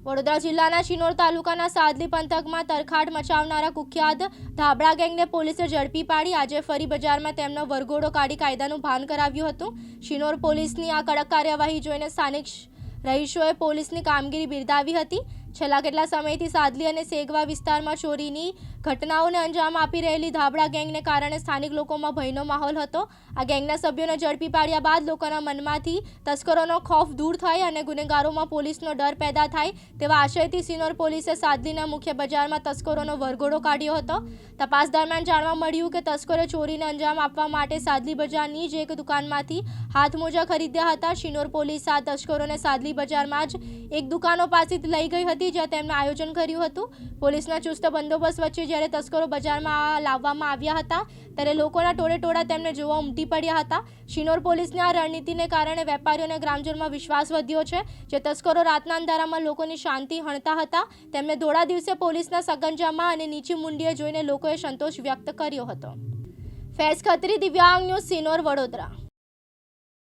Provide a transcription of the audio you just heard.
વડોદરા જિલ્લાના શિનોર તાલુકાના સાદલી પંથકમાં તરખાટ મચાવનારા કુખ્યાત ધાબળા ગેંગને પોલીસે ઝડપી પાડી આજે ફરી બજારમાં તેમનો વરઘોડો કાઢી કાયદાનું ભાન કરાવ્યું હતું। શિનોર પોલીસની આ કડક કાર્યવાહી જોઈને સ્થાનિક રહીશોએ પોલીસની કામગીરી બિરદાવી હતી। છેલ્લા કેટલા સમયથી સાદલી અને સેગવા વિસ્તારમાં ચોરીની ઘટનાઓને અંજામ આપી રહેલી ધાબળા ગેંગને કારણે સ્થાનિક લોકોમાં ભયનો માહોલ હતો। આ ગેંગના સભ્યોને ઝડપી પાડ્યા બાદ લોકોના મનમાંથી તસ્કરોનો ખૌફ દૂર થાય અને ગુનેગારોમાં પોલીસનો ડર પેદા થાય તેવા આશયથી શિનોર પોલીસે સાદલીના મુખ્ય બજારમાં તસ્કરોનો વરઘોડો કાઢ્યો હતો। તપાસ દરમિયાન જાણવા મળ્યું કે તસ્કરોએ ચોરીને અંજામ આપવા માટે સાદલી બજારની જ એક દુકાનમાંથી હાથમોજા ખરીદ્યા હતા। શિનોર પોલીસે આ તસ્કરોને સાદલી બજારમાં જ એક દુકાનો પાસેથી લઈ ગઈ હતી જ્યાં તેમણે આયોજન કર્યું હતું। પોલીસના ચુસ્ત બંદોબસ્ત વચ્ચે જ્યારે તસ્કરો બજારમાં લાવવામાં આવ્યા હતા ત્યારે લોકોના ટોળેટોળા તેમને જોવા ઉમટી પડ્યા હતા। શિનોર પોલીસની આ રણનીતિને કારણે વેપારીઓ અને ગ્રામજનોમાં વિશ્વાસ વધ્યો છે। જે તસ્કરો રાતના અંધારામાં લોકોની શાંતિ હણતા હતા તેમને ધોળા દિવસે પોલીસના સગંજામાં અને નીચી મુંડીએ જોઈને લોકોએ સંતોષ વ્યક્ત કર્યો હતો। ફૈઝ ખત્રી, દિવ્યાંગ ન્યૂઝ, શિનોર, વડોદરા।